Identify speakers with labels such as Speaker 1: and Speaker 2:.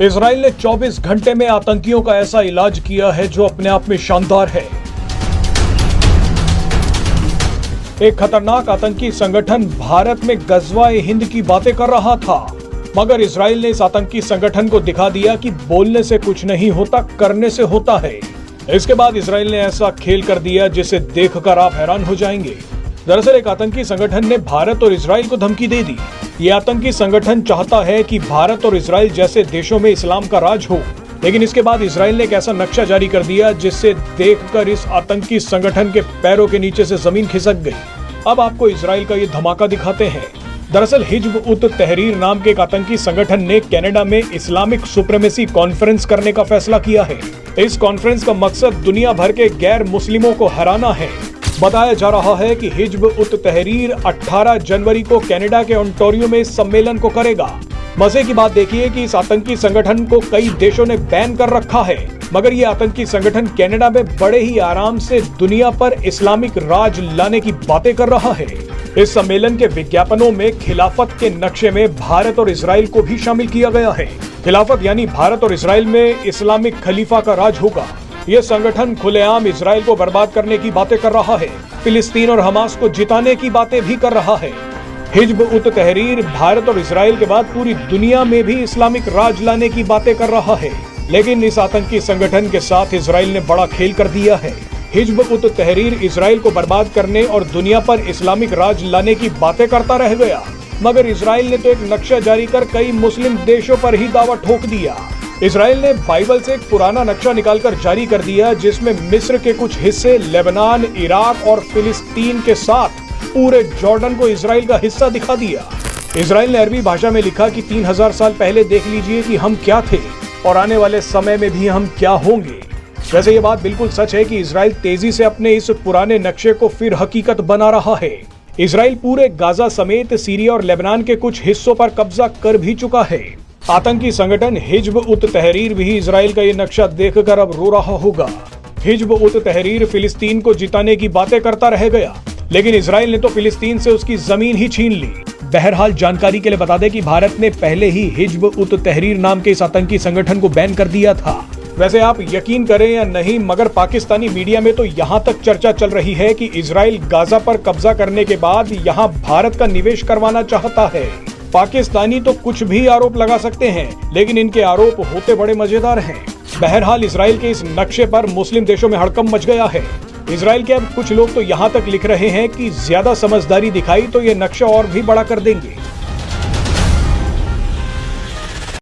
Speaker 1: Israel ने 24 घंटे में आतंकियों का ऐसा इलाज किया है जो अपने आप में शानदार है। एक खतरनाक आतंकी संगठन भारत में गजवा-ए हिंद की बातें कर रहा था, मगर इजराइल ने इस आतंकी संगठन को दिखा दिया कि बोलने से कुछ नहीं होता, करने से होता है। इसके बाद इजराइल ने ऐसा खेल कर दिया जिसे देखकर आप हैरान हो जाएंगे। दरअसल एक आतंकी संगठन ने भारत और इजराइल को धमकी दे दी। ये आतंकी संगठन चाहता है कि भारत और इजराइल जैसे देशों में इस्लाम का राज हो, लेकिन इसके बाद इजराइल ने एक ऐसा नक्शा जारी कर दिया जिससे देखकर इस आतंकी संगठन के पैरों के नीचे से जमीन खिसक गई। अब आपको इजराइल का ये धमाका दिखाते हैं। दरअसल हिज्ब उत तहरीर नाम के एक आतंकी संगठन ने कनाडा में इस्लामिक सुप्रीमेसी कॉन्फ्रेंस करने का फैसला किया है। इस कॉन्फ्रेंस का मकसद दुनिया भर के गैर मुस्लिमों को हराना है। बताया जा रहा है कि हिज्ब उत तहरीर 18 जनवरी को कनाडा के ओंटारियो में इस सम्मेलन को करेगा। मजे की बात देखिए कि इस आतंकी संगठन को कई देशों ने बैन कर रखा है, मगर ये आतंकी संगठन कनाडा में बड़े ही आराम से दुनिया पर इस्लामिक राज लाने की बातें कर रहा है। इस सम्मेलन के विज्ञापनों में खिलाफत के नक्शे में भारत और इजराइल को भी शामिल किया गया है। खिलाफत यानी भारत और इजराइल में इस्लामिक खलीफा का राज होगा। ये संगठन खुलेआम इजराइल को बर्बाद करने की बातें कर रहा है, फिलिस्तीन और हमास को जिताने की बातें भी कर रहा है। हिज्ब उत तहरीर भारत और इजराइल के बाद पूरी दुनिया में भी इस्लामिक राज लाने की बातें कर रहा है, लेकिन इस आतंकी संगठन के साथ इजराइल ने बड़ा खेल कर दिया है। हिज्ब उत तहरीर इजराइल को बर्बाद करने और दुनिया पर इस्लामिक राज लाने की बातें करता रह गया, मगर इजराइल ने तो एक नक्शा जारी कर कई मुस्लिम देशों पर ही दावा ठोक दिया। इजराइल ने बाइबल से एक पुराना नक्शा निकालकर जारी कर दिया जिसमें मिस्र के कुछ हिस्से, लेबनान, इराक और फिलिस्तीन के साथ पूरे जॉर्डन को इजराइल का हिस्सा दिखा दिया। इजराइल ने अरबी भाषा में लिखा कि 3000 साल पहले देख लीजिए कि हम क्या थे और आने वाले समय में भी हम क्या होंगे। वैसे ये बात बिल्कुल सच है कि इजराइल तेजी से अपने इस पुराने नक्शे को फिर हकीकत बना रहा है। इजराइल पूरे गाजा समेत सीरिया और लेबनान के कुछ हिस्सों पर कब्जा कर भी चुका है। आतंकी संगठन हिज्ब उत तहरीर भी इजराइल का ये नक्शा देखकर अब रो रहा होगा। हिज्ब उत तहरीर फिलिस्तीन को जिताने की बातें करता रह गया, लेकिन इजराइल ने तो फिलिस्तीन से उसकी जमीन ही छीन ली। बहरहाल जानकारी के लिए बता दें कि भारत ने पहले ही हिज्ब उत तहरीर नाम के इस आतंकी संगठन को बैन कर दिया था। वैसे आप यकीन करें या नहीं, मगर पाकिस्तानी मीडिया में तो यहाँ तक चर्चा चल रही है कि इजराइल गाजा पर कब्जा करने के बाद यहाँ भारत का निवेश करवाना चाहता है। पाकिस्तानी तो कुछ भी आरोप लगा सकते हैं, लेकिन इनके आरोप होते बड़े मजेदार हैं। बहरहाल इजराइल के इस नक्शे पर मुस्लिम देशों में हड़कंप मच गया है। इजराइल के अब कुछ लोग तो यहाँ तक लिख रहे हैं कि ज्यादा समझदारी दिखाई तो ये नक्शा और भी बड़ा कर देंगे।